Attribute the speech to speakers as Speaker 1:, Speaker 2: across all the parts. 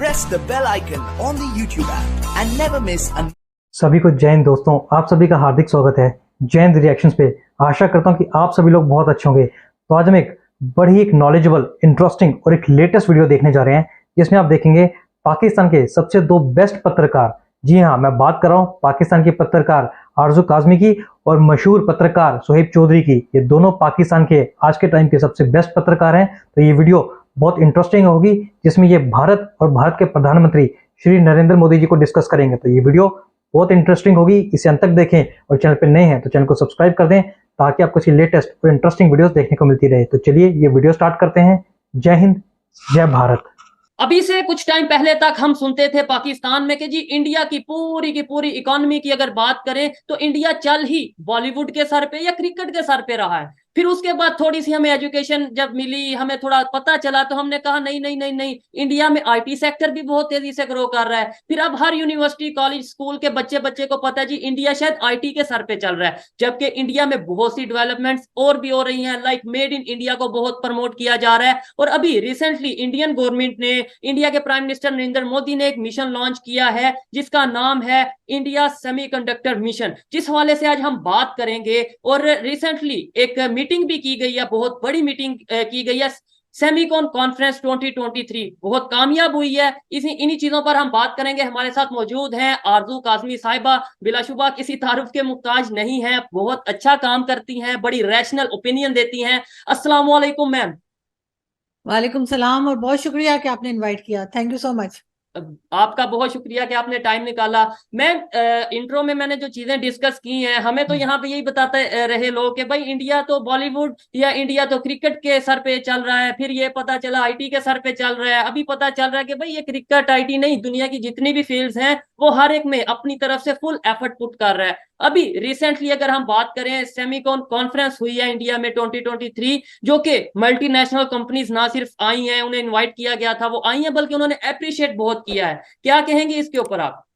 Speaker 1: press the bell icon on the YouTube app and never miss an
Speaker 2: सभी को जय हिंद दोस्तों, आप सभी का हार्दिक स्वागत है जय हिंद रिएक्शंस पे। आशा करता हूं कि आप सभी लोग बहुत अच्छे होंगे। तो आज हम एक बड़ी एक नॉलेजेबल, इंटरेस्टिंग और एक लेटेस्ट वीडियो देखने जा रहे हैं जिसमें आप देखेंगे पाकिस्तान के सबसे दो बेस्ट पत्रकार। जी हाँ, मैं बात कर रहा हूँ पाकिस्तान के पत्रकार आरजू काज़मी की और मशहूर पत्रकार सोहेब चौधरी की। ये दोनों पाकिस्तान के आज के टाइम के सबसे बेस्ट पत्रकार हैं। तो ये वीडियो बहुत इंटरेस्टिंग होगी जिसमें ये भारत और भारत के प्रधानमंत्री श्री नरेंद्र मोदी जी को डिस्कस करेंगे। तो ये वीडियो बहुत इंटरेस्टिंग होगी, इसे अंत तक देखें और चैनल पर नए हैं तो चैनल को सब्सक्राइब कर दें ताकि आपको इसकी लेटेस्ट और इंटरेस्टिंग वीडियोस देखने को मिलती रहे। तो चलिए ये वीडियो स्टार्ट करते हैं। जय हिंद, जय भारत।
Speaker 3: अभी से कुछ टाइम पहले तक हम सुनते थे पाकिस्तान में कि जी इंडिया की पूरी इकोनॉमी की अगर बात करें तो इंडिया चल ही बॉलीवुड के सर पे या क्रिकेट के सर पे रहा है। फिर उसके बाद थोड़ी सी हमें एजुकेशन जब मिली, हमें थोड़ा पता चला तो हमने कहा नहीं नहीं नहीं नहीं, इंडिया में आईटी सेक्टर भी बहुत तेजी से ग्रो कर रहा है। फिर अब हर यूनिवर्सिटी, कॉलेज, स्कूल के बच्चे को पता है जी इंडिया शायद आईटी के सर पे चल रहा है। जबकि इंडिया में बहुत सी डेवलपमेंट्स और भी हो रही हैं, लाइक मेड इन इंडिया को बहुत प्रमोट किया जा रहा है। और अभी रिसेंटली इंडियन गवर्नमेंट ने, इंडिया के प्राइम मिनिस्टर नरेंद्र मोदी ने एक मिशन लॉन्च किया है जिसका नाम है इंडिया सेमीकंडक्टर मिशन, जिस हवाले से आज हम बात करेंगे। और रिसेंटली एक मीटिंग भी की गई है, बहुत बड़ी मीटिंग की गई है, सेमीकॉन कॉन्फ्रेंस 2023 बहुत कामयाब हुई है। इन्हीं चीजों पर हम बात करेंगे। हमारे साथ मौजूद हैं आरजू काज़मी साहिबा, बिलाशुबा किसी तारुफ के मुहताज नहीं है, बहुत अच्छा काम करती हैं, बड़ी रैशनल ओपिनियन देती हैं। अस्सलाम वालेकुम मैम।
Speaker 4: वालेकुम सलाम और बहुत शुक्रिया कि आपने इनवाइट किया। Thank you so much.
Speaker 3: आपका बहुत शुक्रिया कि आपने टाइम निकाला। मैं इंट्रो में मैंने जो चीजें डिस्कस की हैं, हमें तो यहाँ पे यही बताते रहे लोग कि भाई इंडिया तो बॉलीवुड या इंडिया तो क्रिकेट के सर पे चल रहा है, फिर ये पता चला आईटी के सर पे चल रहा है, अभी पता चल रहा है कि भाई ये क्रिकेट आईटी नहीं, दुनिया की जितनी भी फील्ड्स हैं वो हर एक में अपनी तरफ से फुल एफर्ट पुट कर रहा है। अभी रिसेंटली अगर हम बात करें, सेमीकॉन कॉन्फ्रेंस हुई है इंडिया में 2023, जो कि मल्टीनेशनल कंपनीज ना सिर्फ आई हैं, उन्हें इनवाइट किया गया था, वो आई हैं, बल्कि उन्होंने अप्रिशिएट बहुत किया है। क्या कहेंगे इसके ऊपर आप?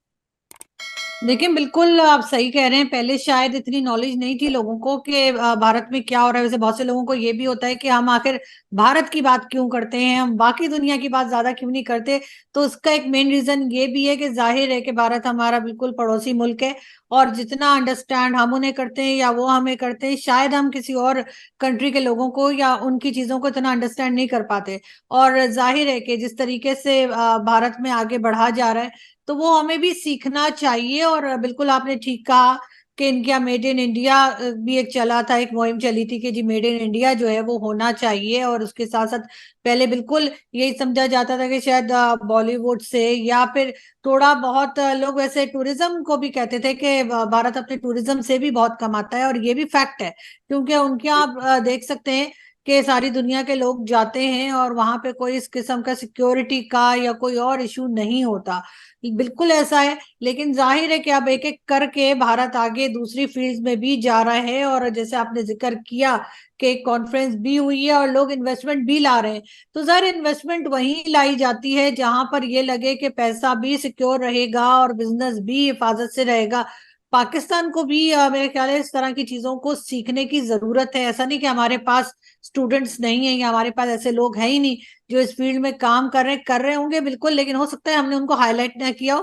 Speaker 4: देखिए, बिल्कुल आप सही कह रहे हैं। पहले शायद इतनी नॉलेज नहीं थी लोगों को कि भारत में क्या हो रहा है। वैसे बहुत से लोगों को ये भी होता है कि हम आखिर भारत की बात क्यों करते हैं, हम बाकी दुनिया की बात ज्यादा क्यों नहीं करते। तो उसका एक मेन रीजन ये भी है कि जाहिर है कि भारत हमारा बिल्कुल पड़ोसी मुल्क है और जितना अंडरस्टैंड हम उन्हें करते हैं या वो हमें करते हैं, शायद हम किसी और कंट्री के लोगों को या उनकी चीजों को इतना अंडरस्टैंड नहीं कर पाते। और जाहिर है कि जिस तरीके से भारत में आगे बढ़ा जा रहा है तो वो हमें भी सीखना चाहिए। और बिल्कुल आपने ठीक कहा कि इनका मेड इन इंडिया भी एक चला था, एक मुहिम चली थी कि जी मेड इन इंडिया जो है वो होना चाहिए। और उसके साथ साथ पहले बिल्कुल यही समझा जाता था कि शायद बॉलीवुड से या फिर थोड़ा बहुत लोग वैसे टूरिज्म को भी कहते थे कि भारत अपने टूरिज्म से भी बहुत कमाता है। और ये भी फैक्ट है क्योंकि उनके आप देख सकते हैं कि सारी दुनिया के लोग जाते हैं और वहां पे कोई इस किस्म का सिक्योरिटी का या कोई और इशू नहीं होता। बिल्कुल ऐसा है। लेकिन जाहिर है कि अब एक एक करके भारत आगे दूसरी फील्ड्स में भी जा रहा है। और जैसे आपने जिक्र किया कि कॉन्फ्रेंस भी हुई है और लोग इन्वेस्टमेंट भी ला रहे हैं, तो जरा इन्वेस्टमेंट वहीं लाई जाती है जहां पर ये लगे कि पैसा भी सिक्योर रहेगा और बिजनेस भी हिफाजत से रहेगा। पाकिस्तान को भी मेरे ख्याल है इस तरह की चीजों को सीखने की जरूरत है। ऐसा नहीं कि हमारे पास स्टूडेंट्स नहीं है या हमारे पास ऐसे लोग हैं ही नहीं जो इस फील्ड में काम कर रहे होंगे, बिल्कुल। लेकिन हो सकता है हमने उनको हाईलाइट ना किया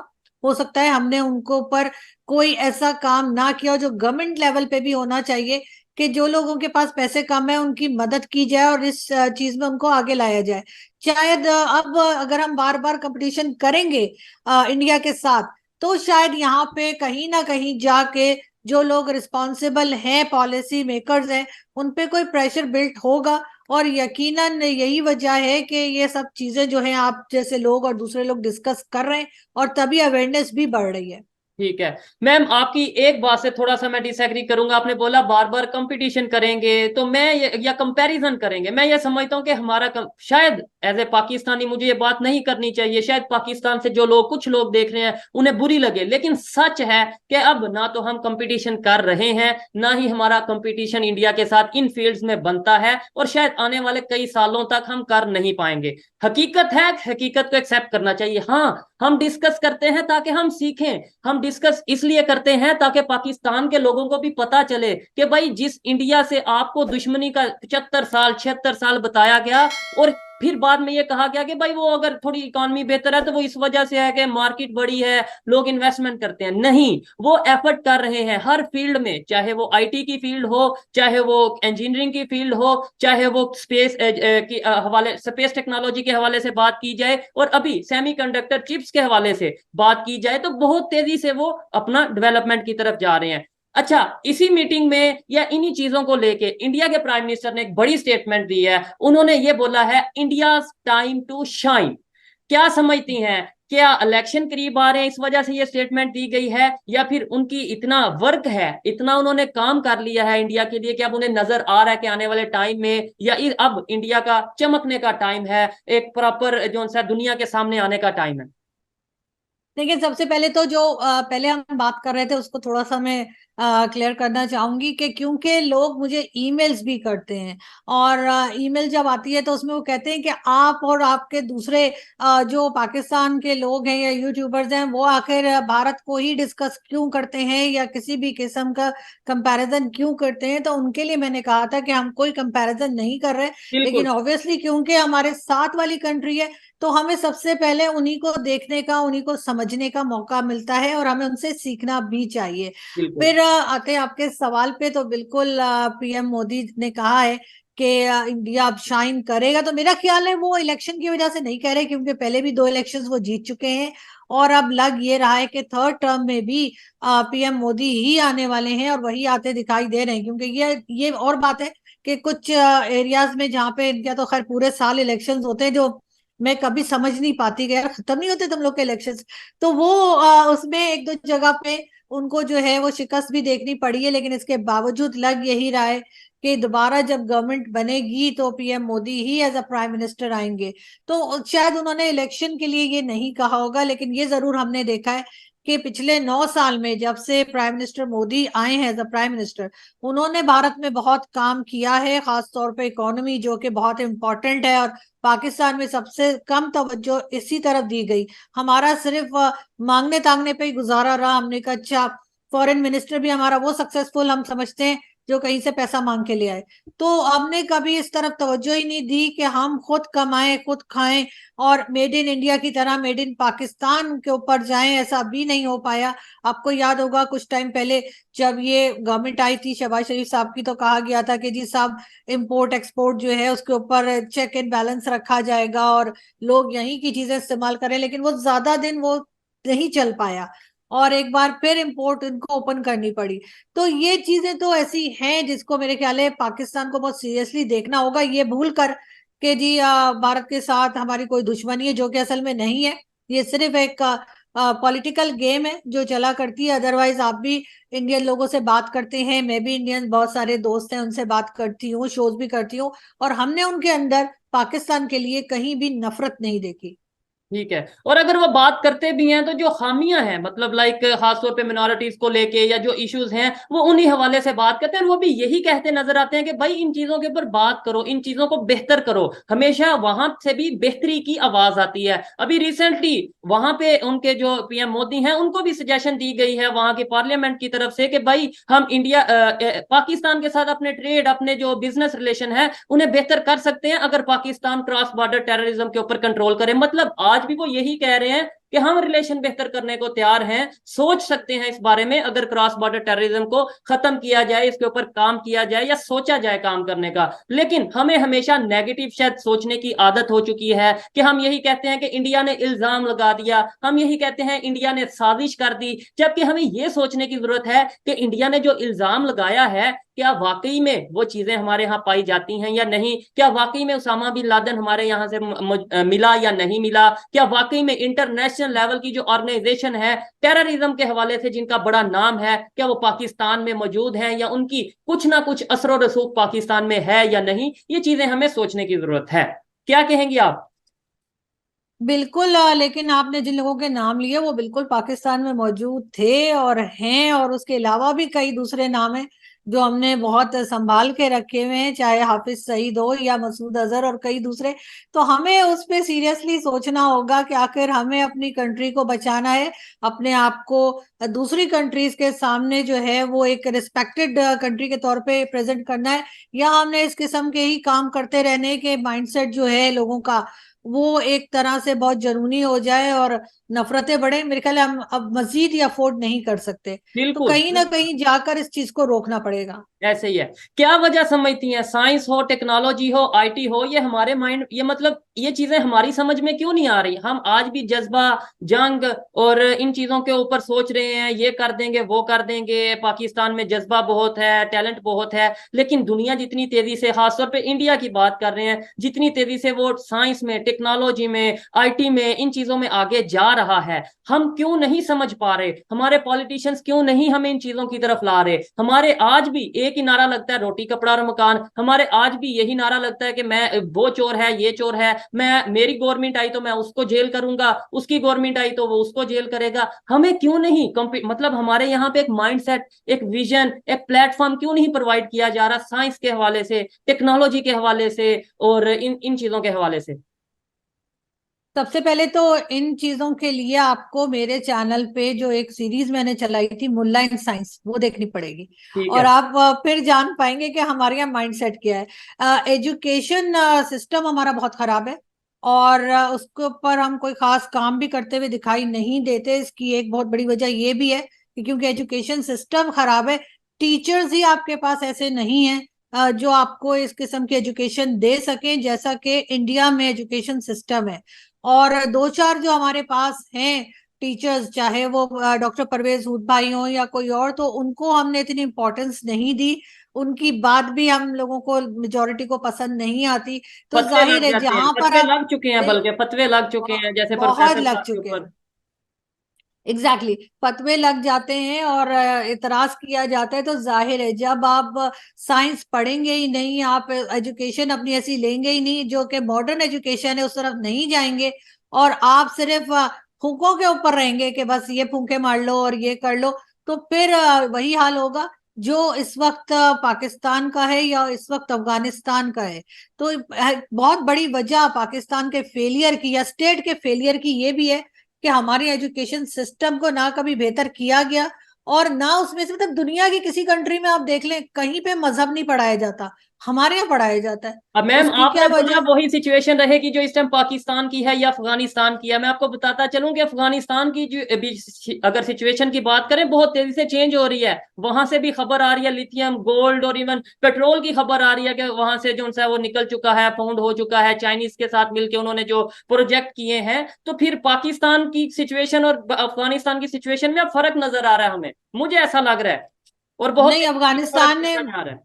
Speaker 4: हो सकता है हमने उनको ऊपर कोई ऐसा काम ना किया हो जो गवर्नमेंट लेवल पे भी होना चाहिए कि जो लोगों के पास पैसे कम है उनकी मदद की जाए और इस चीज में उनको आगे लाया जाए। शायद अब अगर हम बार बार कंपटीशन करेंगे इंडिया के साथ तो शायद यहाँ पे कहीं ना कहीं जाके जो लोग रिस्पॉन्सिबल हैं, पॉलिसी मेकर्स हैं, उन पे कोई प्रेशर बिल्ट होगा। और यकीनन यही वजह है कि ये सब चीजें जो हैं आप जैसे लोग और दूसरे लोग डिस्कस कर रहे हैं और तभी अवेयरनेस भी बढ़ रही है।
Speaker 3: ठीक है मैम, आपकी एक बात से थोड़ा सा मैं डिसएग्री करूंगा। आपने बोला बार बार कंपटीशन करेंगे तो या कंपैरिजन करेंगे। मैं ये समझता हूँ कि शायद एज ए पाकिस्तानी मुझे ये बात नहीं करनी चाहिए। शायद पाकिस्तान से जो लोग, कुछ लोग देख रहे हैं उन्हें बुरी लगे, लेकिन सच है कि अब ना तो हम कंपटीशन कर रहे हैं, ना ही हमारा कंपटीशन इंडिया के साथ इन फील्ड्स में बनता है, और शायद आने वाले कई सालों तक हम कर नहीं पाएंगे। हकीकत है, हकीकत को एक्सेप्ट करना चाहिए। हाँ, हम डिस्कस करते हैं ताकि हम सीखें, हम डिस्कस इसलिए करते हैं ताकि पाकिस्तान के लोगों को भी पता चले कि भाई जिस इंडिया से आपको दुश्मनी का 75 साल 76 साल बताया गया, और फिर बाद में ये कहा गया कि भाई वो अगर थोड़ी इकोनॉमी बेहतर है तो वो इस वजह से है कि मार्केट बड़ी है, लोग इन्वेस्टमेंट करते हैं। नहीं, वो एफर्ट कर रहे हैं हर फील्ड में, चाहे वो आईटी की फील्ड हो, चाहे वो इंजीनियरिंग की फील्ड हो, चाहे वो स्पेस की हवाले स्पेस टेक्नोलॉजी के हवाले से बात की जाए, और अभी सेमीकंडक्टर चिप्स के हवाले से बात की जाए, तो बहुत तेजी से वो अपना डेवलपमेंट की तरफ जा रहे हैं। अच्छा, इसी मीटिंग में या इन्हीं चीजों को लेके इंडिया के प्राइम मिनिस्टर ने एक बड़ी स्टेटमेंट दी है। उन्होंने ये बोला है इंडिया टाइम टू शाइन। क्या समझती हैं, क्या इलेक्शन करीब आ रहे हैं इस वजह से ये स्टेटमेंट दी गई है, या फिर उनकी इतना वर्क है, इतना उन्होंने काम कर लिया है इंडिया के लिए कि अब उन्हें नजर आ रहा है कि आने वाले टाइम में या अब इंडिया का चमकने का टाइम है, एक प्रॉपर जो सा दुनिया के सामने आने का टाइम है?
Speaker 4: देखिए, सबसे पहले तो जो पहले हम बात कर रहे थे उसको थोड़ा सा मैं क्लियर करना चाहूंगी कि क्योंकि लोग मुझे ईमेल्स भी करते हैं, और ईमेल जब आती है तो उसमें वो कहते हैं कि आप और आपके दूसरे जो पाकिस्तान के लोग हैं या यूट्यूबर्स हैं वो आखिर भारत को ही डिस्कस क्यों करते हैं या किसी भी किस्म का कंपैरिजन क्यों करते हैं। तो उनके लिए मैंने कहा था कि हम कोई कंपैरिजन नहीं कर रहे, लेकिन
Speaker 3: बिल्कुल
Speaker 4: ऑब्वियसली क्योंकि हमारे साथ वाली कंट्री है तो हमें सबसे पहले उन्हीं को देखने का, उन्हीं को समझने का मौका मिलता है, और हमें उनसे सीखना भी चाहिए।
Speaker 3: बिल्कुल।
Speaker 4: फिर आते हैं आपके सवाल पे, तो बिल्कुल पीएम मोदी ने कहा है कि इंडिया अब शाइन करेगा। तो मेरा ख्याल है वो इलेक्शन की वजह से नहीं कह रहे, क्योंकि पहले भी 2 इलेक्शंस वो जीत चुके हैं, और अब लग ये रहा है कि थर्ड टर्म में भी पीएम मोदी ही आने वाले हैं और वही आते दिखाई दे रहे हैं। क्योंकि ये और बात है कि कुछ एरियाज में जहाँ पे इनका तो खैर पूरे साल इलेक्शंस होते हैं, जो मैं कभी समझ नहीं पाती कि यार खत्म नहीं होते तुम लोग के इलेक्शंस। तो वो उसमें एक दो जगह पे उनको जो है वो शिकस्त भी देखनी पड़ी है, लेकिन इसके बावजूद लग यही रहा है कि दोबारा जब गवर्नमेंट बनेगी तो पीएम मोदी ही एज अ प्राइम मिनिस्टर आएंगे। तो शायद उन्होंने इलेक्शन के लिए ये नहीं कहा होगा, लेकिन ये जरूर हमने देखा है कि पिछले 9 साल में जब से प्राइम मिनिस्टर मोदी आए हैं एज अ प्राइम मिनिस्टर, उन्होंने भारत में बहुत काम किया है, खास तौर पे इकोनॉमी जो कि बहुत इंपॉर्टेंट है, और पाकिस्तान में सबसे कम तवज्जो इसी तरफ दी गई। हमारा सिर्फ मांगने तांगने पे ही गुजारा रहा। हमने कहा अच्छा, फॉरेन मिनिस्टर भी हमारा वो सक्सेसफुल हम समझते हैं जो कहीं से पैसा मांग के ले आए। तो हमने कभी इस तरफ तवज्जो ही नहीं दी कि हम खुद कमाएं, खुद खाएं, और मेड इन इंडिया की तरह मेड इन पाकिस्तान के ऊपर जाएं, ऐसा भी नहीं हो पाया। आपको याद होगा कुछ टाइम पहले जब ये गवर्नमेंट आई थी शहबाज शरीफ साहब की, तो कहा गया था कि जी साहब, इंपोर्ट एक्सपोर्ट जो है उसके ऊपर चेक एंड बैलेंस रखा जाएगा और लोग यहीं की चीजें इस्तेमाल करें, लेकिन वो ज्यादा दिन वो नहीं चल पाया, और एक बार फिर इंपोर्ट इनको ओपन करनी पड़ी। तो ये चीजें तो ऐसी हैं जिसको मेरे ख्याल है पाकिस्तान को बहुत सीरियसली देखना होगा, ये भूल कर कि जी भारत के साथ हमारी कोई दुश्मनी है, जो कि असल में नहीं है। ये सिर्फ एक पॉलिटिकल गेम है जो चला करती है। अदरवाइज आप भी इंडियन लोगों से बात करते हैं, मैं भी इंडियन बहुत सारे दोस्त हैं उनसे बात करती हूँ, शोज भी करती हूँ, और हमने उनके अंदर पाकिस्तान के लिए कहीं भी नफरत नहीं देखी।
Speaker 3: ठीक है। और अगर वो बात करते भी हैं तो जो खामियां हैं, मतलब लाइक खासतौर पे मिनोरिटीज को लेके या जो इश्यूज हैं, वो उन्हीं हवाले से बात करते हैं, और वो भी यही कहते नजर आते हैं कि भाई इन चीजों के ऊपर बात करो, इन चीजों को बेहतर करो। हमेशा वहां से भी बेहतरी की आवाज आती है। अभी रिसेंटली वहां पे उनके जो पीएम मोदी हैं उनको भी सजेशन दी गई है वहां की पार्लियामेंट की तरफ से कि भाई हम इंडिया पाकिस्तान के साथ अपने ट्रेड, अपने जो बिजनेस रिलेशन है उन्हें बेहतर कर सकते हैं अगर पाकिस्तान क्रॉस बॉर्डर टेररिज्म के ऊपर कंट्रोल करे। मतलब आज भी वो यही कह रहे हैं कि हम रिलेशन बेहतर करने को तैयार हैं, सोच सकते हैं इस बारे में अगर क्रॉस बॉर्डर टेररिज्म को खत्म किया जाए, इसके ऊपर काम किया जाए या सोचा जाए काम करने का। लेकिन हमें हमेशा नेगेटिव शायद सोचने की आदत हो चुकी है कि हम यही कहते हैं कि इंडिया ने इल्जाम लगा दिया, हम यही कहते हैं इंडिया ने साजिश कर दी, जबकि हमें यह सोचने की जरूरत है कि इंडिया ने जो इल्जाम लगाया है क्या वाकई में वो चीजें हमारे यहाँ पाई जाती हैं या नहीं, क्या वाकई में उसामा बिन लादेन हमारे यहाँ से मिला या नहीं मिला, क्या वाकई में इंटरनेशनल लेवल की जो ऑर्गेनाइजेशन है टेररिज्म के हवाले से जिनका बड़ा नाम है, क्या वो पाकिस्तान में मौजूद हैं या उनकी कुछ ना कुछ असर रसूख पाकिस्तान में है या नहीं। ये चीजें हमें सोचने की जरूरत है। क्या कहेंगी आप?
Speaker 4: बिल्कुल, लेकिन आपने जिन लोगों के नाम लिए वो बिल्कुल पाकिस्तान में मौजूद थे और हैं, और उसके अलावा भी कई दूसरे नाम हैं जो हमने बहुत संभाल के रखे हुए हैं, चाहे हाफिज सईद हो या मसूद अजहर और कई दूसरे। तो हमें उस पे सीरियसली सोचना होगा कि आखिर हमें अपनी कंट्री को बचाना है, अपने आप को दूसरी कंट्रीज के सामने जो है वो एक रिस्पेक्टेड कंट्री के तौर पे प्रेजेंट करना है, या हमने इस किस्म के ही काम करते रहने के माइंडसेट जो है लोगों का वो एक तरह से बहुत जुनूनी हो जाए और नफरतें बढ़े। मेरे ख्याल है हम अब मजीद ही अफोर्ड नहीं कर सकते, तो
Speaker 3: बिल्कुल
Speaker 4: कहीं ना कहीं जाकर इस चीज को रोकना पड़ेगा।
Speaker 3: ऐसे ही है। क्या वजह समझती हैं, साइंस हो, टेक्नोलॉजी हो, आईटी हो, ये हमारे माइंड, ये मतलब ये चीजें हमारी समझ में क्यों नहीं आ रही? हम आज भी जज्बा, जंग और इन चीजों के ऊपर सोच रहे हैं, ये कर देंगे वो कर देंगे। पाकिस्तान में जज्बा बहुत है, टैलेंट बहुत है, लेकिन दुनिया जितनी तेजी से, खासतौर पे इंडिया की बात कर रहे हैं, जितनी तेजी से वो साइंस में, टेक्नोलॉजी में, आईटी में, इन चीजों में आगे जा रहा है, हम क्यों नहीं समझ पा रहे? हमारे पॉलिटिशियंस क्यों नहीं हमें इन चीजों की तरफ ला रहे? हमारे आज भी एक ही नारा लगता है, रोटी कपड़ा और मकान। हमारे आज भी यही नारा लगता है कि मैं, वो चोर है, ये चोर है, मैं, मेरी गवर्नमेंट आई तो मैं उसको जेल करूंगा, उसकी गवर्नमेंट आई तो वो उसको जेल करेगा। हमें क्यों नहीं मतलब हमारे यहाँ पे एक माइंडसेट, एक विजन, एक प्लेटफॉर्म क्यों नहीं प्रोवाइड किया जा रहा साइंस के हवाले से, टेक्नोलॉजी के हवाले से और इन इन चीजों के हवाले से?
Speaker 4: सबसे पहले तो इन चीजों के लिए आपको मेरे चैनल पे जो एक सीरीज मैंने चलाई थी, मुल्ला इन साइंस, वो देखनी पड़ेगी
Speaker 3: ठीक
Speaker 4: और
Speaker 3: है।
Speaker 4: आप फिर जान पाएंगे कि हमारे यहाँ माइंडसेट क्या है। एजुकेशन सिस्टम हमारा बहुत खराब है और उसके ऊपर हम कोई खास काम भी करते हुए दिखाई नहीं देते। इसकी एक बहुत बड़ी वजह ये भी है कि क्योंकि एजुकेशन सिस्टम खराब है, टीचर्स ही आपके पास ऐसे नहीं है जो आपको इस किस्म की एजुकेशन दे सकें जैसा कि इंडिया में एजुकेशन सिस्टम है। और दो चार जो हमारे पास हैं टीचर्स, चाहे वो डॉक्टर परवेज हुड भाई हो या कोई और, तो उनको हमने इतनी इम्पोर्टेंस नहीं दी, उनकी बात भी हम लोगों को, मेजोरिटी को पसंद नहीं आती। तो
Speaker 3: फतवे
Speaker 4: जाहिर
Speaker 3: लग
Speaker 4: है
Speaker 3: जाते हैं,
Speaker 4: जहां पर
Speaker 3: फतवे
Speaker 4: आप
Speaker 3: लग चुके हैं, बल्कि फतवे लग चुके हैं, जैसे
Speaker 4: बहुत
Speaker 3: प्रोफेसर
Speaker 4: लग
Speaker 3: साहब के
Speaker 4: चुके हैं,
Speaker 3: ऊपर।
Speaker 4: एग्जैक्टली फतवे लग जाते हैं और इतराज किया जाता है। तो जाहिर है जब आप साइंस पढ़ेंगे ही नहीं, आप एजुकेशन अपनी ऐसी लेंगे ही नहीं जो कि मॉडर्न एजुकेशन है, उस तरफ नहीं जाएंगे और आप सिर्फ फूकों के ऊपर रहेंगे कि बस ये फूंके मार लो और ये कर लो, तो फिर वही हाल होगा जो इस वक्त पाकिस्तान का है या इस वक्त अफगानिस्तान का है। तो बहुत बड़ी वजह पाकिस्तान के फेलियर की या स्टेट के फेलियर की ये भी है कि हमारी एजुकेशन सिस्टम को ना कभी बेहतर किया गया और ना उसमें से, मतलब दुनिया की किसी कंट्री में आप देख लें कहीं पे मजहब नहीं पढ़ाया जाता, हमारे यहाँ पढ़ाया जाता है।
Speaker 3: अब मैम,
Speaker 4: उसकी
Speaker 3: आपने
Speaker 4: क्या
Speaker 3: बोला
Speaker 4: वजह?
Speaker 3: वही सिचुएशन रहेगी जो इस टाइम पाकिस्तान की है या अफगानिस्तान की है। मैं आपको बताता चलूं कि अफगानिस्तान की जो अभी अगर सिचुएशन की बात करें, बहुत तेजी से चेंज हो रही है। वहां से भी खबर आ रही है, लिथियम, गोल्ड और इवन पेट्रोल की खबर आ रही है कि वहां से जो है वो निकल चुका है, फाउंड हो चुका है। चाइनीज के साथ मिलकर उन्होंने जो प्रोजेक्ट किए हैं। तो फिर पाकिस्तान की सिचुएशन और अफगानिस्तान की सिचुएशन में अब फर्क नजर आ रहा है हमें, मुझे ऐसा लग रहा है, और बहुत
Speaker 4: नहीं,
Speaker 3: तेजी से फर्क नजर आ रहा है।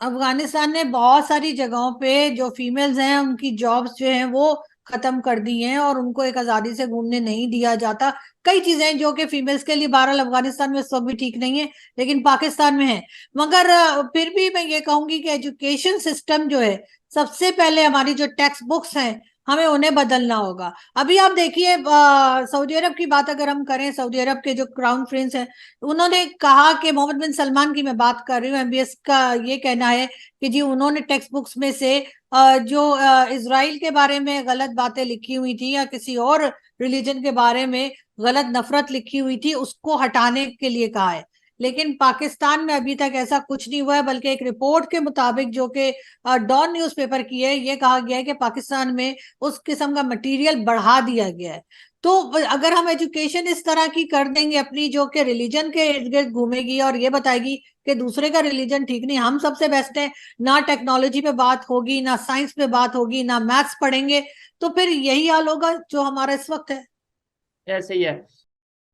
Speaker 4: अफगानिस्तान ने बहुत सारी जगहों पे जो फीमेल्स हैं उनकी जॉब्स जो हैं वो खत्म कर दी हैं और उनको एक आजादी से घूमने नहीं दिया जाता। कई चीजें हैं जो कि फीमेल्स के लिए बहरहाल अफगानिस्तान में इस वक्त भी ठीक नहीं है, लेकिन पाकिस्तान में है। मगर फिर भी मैं ये कहूंगी कि एजुकेशन सिस्टम जो है, सबसे पहले हमारी जो टेक्स्ट बुक्स हैं हमें उन्हें बदलना होगा। अभी आप देखिए सऊदी अरब की बात अगर हम करें, सऊदी अरब के जो क्राउन प्रिंस हैं उन्होंने कहा कि मोहम्मद बिन सलमान की मैं बात कर रही हूँ, एमबीएस का ये कहना है कि जी उन्होंने टेक्स्ट बुक्स में से जो इजराइल के बारे में गलत बातें लिखी हुई थी या किसी और रिलीजन के बारे में गलत नफरत लिखी हुई थी उसको हटाने के लिए कहा है। लेकिन पाकिस्तान में अभी तक ऐसा कुछ नहीं हुआ है, बल्कि एक रिपोर्ट के मुताबिक जो कि डॉन न्यूज़पेपर की है, ये कहा गया है कि पाकिस्तान में उस किस्म का मटेरियल बढ़ा दिया गया है। तो अगर हम एजुकेशन इस तरह की कर देंगे अपनी, जो कि रिलीजन के इर्द गिर्द घूमेगी और ये बताएगी कि दूसरे का रिलीजन ठीक नहीं, हम सबसे बेस्ट है, ना टेक्नोलॉजी पे बात होगी, ना साइंस पे बात होगी, ना मैथ्स पढ़ेंगे, तो फिर यही हाल होगा जो हमारा इस वक्त है।
Speaker 3: ऐसे ही है।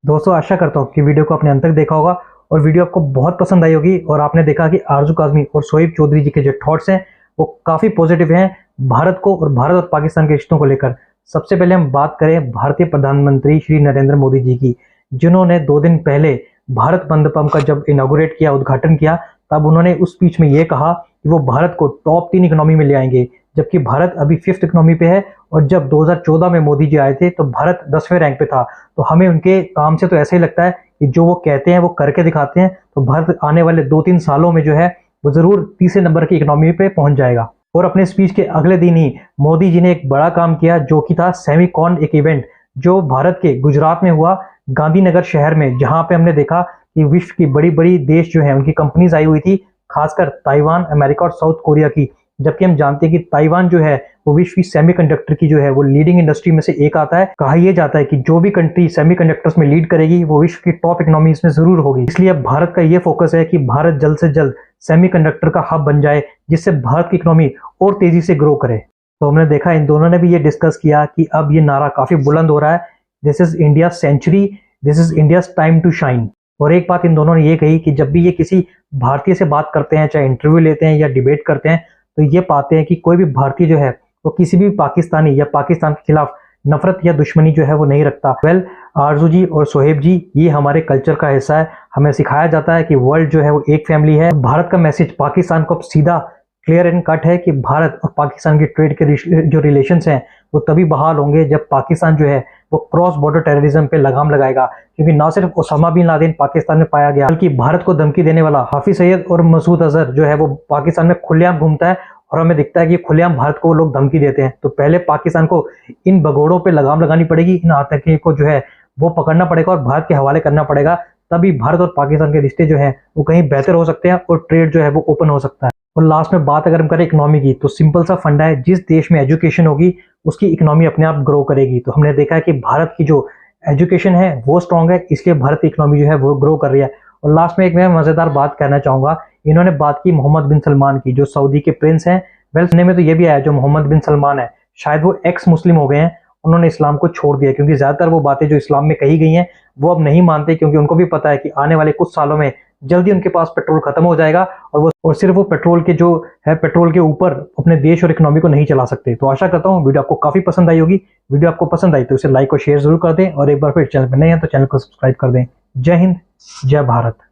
Speaker 2: दोस्तों, आशा करता हूँ कि वीडियो को आपने अंत तक देखा होगा और वीडियो आपको बहुत पसंद आई होगी और आपने देखा कि आरजू काज़मी और शोएब चौधरी जी के जो थॉट्स हैं वो काफ़ी पॉजिटिव हैं भारत को और भारत और पाकिस्तान के रिश्तों को लेकर। सबसे पहले हम बात करें भारतीय प्रधानमंत्री श्री नरेंद्र मोदी जी की, जिन्होंने 2 दिन पहले भारत मंडपम का जब इनॉग्रेट किया, उद्घाटन किया, तब उन्होंने उस स्पीच में ये कहा कि वो भारत को टॉप 3 इकोनॉमी में ले आएंगे, जबकि भारत अभी 5th इकोनॉमी पे है और जब 2014 में मोदी जी आए थे तो भारत 10वें रैंक पे था। तो हमें उनके काम से तो ऐसा ही लगता है कि जो वो कहते हैं वो करके दिखाते हैं, तो भारत आने वाले 2-3 सालों में जो है वो जरूर तीसरे नंबर की इकोनॉमी पे पहुंच जाएगा। और अपने स्पीच के अगले दिन ही मोदी जी ने एक बड़ा काम किया, जो कि था सेमीकॉन, एक इवेंट जो भारत के गुजरात में हुआ, गांधीनगर शहर में, जहां पे हमने देखा कि विश्व की बड़ी बड़ी देश जो है उनकी कंपनीज आई हुई थी, खासकर ताइवान, अमेरिका और साउथ कोरिया की। जबकि हम जानते हैं कि ताइवान जो है वो विश्व की सेमीकंडक्टर की जो है वो लीडिंग इंडस्ट्री में से एक आता है। कहा यह जाता है कि जो भी कंट्री सेमीकंडक्टर्स में लीड करेगी वो विश्व की टॉप इकोनॉमीज में जरूर होगी। इसलिए अब भारत का ये फोकस है कि भारत जल्द से जल्द सेमीकंडक्टर का हब बन जाए, जिससे भारत की इकोनॉमी और तेजी से ग्रो करे। तो हमने देखा इन दोनों ने भी ये डिस्कस किया कि अब ये नारा काफी बुलंद हो रहा है, this is India century, this is India time to shine. और एक बात इन दोनों ने ये कही कि जब भी ये किसी भारतीय से बात करते हैं, चाहे इंटरव्यू लेते हैं या डिबेट करते हैं, तो ये पाते हैं कि कोई भी भारतीय जो है वो किसी भी पाकिस्तानी या पाकिस्तान के खिलाफ नफरत या दुश्मनी जो है वो नहीं रखता। वेल, आरजू जी और सोहेब जी, ये हमारे कल्चर का हिस्सा है। हमें सिखाया जाता है कि वर्ल्ड जो है वो एक फैमिली है। भारत का मैसेज पाकिस्तान को अब सीधा क्लियर एंड कट है कि भारत और पाकिस्तान के ट्रेड के जो रिलेशंस हैं वो तभी बहाल होंगे जब पाकिस्तान जो है वो क्रॉस बॉर्डर टेररिज्म पे लगाम लगाएगा। क्योंकि ना सिर्फ ओसामा बिन लादेन पाकिस्तान में पाया गया, बल्कि भारत को धमकी देने वाला हाफिज सईद और मसूद अजहर जो है वो पाकिस्तान में खुलेआम घूमता है, और हमें दिखता है कि खुलेआम भारत को लोग धमकी देते हैं। तो पहले पाकिस्तान को इन भगोड़ों पे लगाम लगानी पड़ेगी, इन आतंकियों को जो है वो पकड़ना पड़ेगा और भारत के हवाले करना पड़ेगा। तभी भारत और पाकिस्तान के रिश्ते जो है वो कहीं बेहतर हो सकते हैं और ट्रेड जो है वो ओपन हो सकता है। और लास्ट में बात अगर हम करें इकोनॉमी की, तो सिंपल सा फंडा है, जिस देश में एजुकेशन होगी उसकी इकोनॉमी अपने आप ग्रो करेगी। तो हमने देखा है कि भारत की जो एजुकेशन है वो स्ट्रांग है, इसलिए भारत की इकोनॉमी जो है वो ग्रो कर रही है। और लास्ट में एक मैं मजेदार बात कहना चाहूंगा, इन्होंने बात की मोहम्मद बिन सलमान की, जो सऊदी के प्रिंस हैं। वेल, सुनने में तो ये भी आया जो मोहम्मद बिन सलमान है शायद वो एक्स मुस्लिम हो गए हैं, उन्होंने इस्लाम को छोड़ दिया, क्योंकि ज्यादातर वो बातें जो इस्लाम में कही गई हैं वो अब नहीं मानते, क्योंकि उनको भी पता है कि आने वाले कुछ सालों में जल्दी उनके पास पेट्रोल खत्म हो जाएगा और सिर्फ वो पेट्रोल के जो है पेट्रोल के ऊपर अपने देश और इकोनॉमी को नहीं चला सकते। तो आशा करता हूँ वीडियो आपको काफी पसंद आई होगी। वीडियो आपको पसंद आई तो इसे लाइक और शेयर जरूर कर दें, और एक बार फिर चैनल पर नए हैं तो चैनल को सब्सक्राइब कर दें। जय हिंद, जय भारत।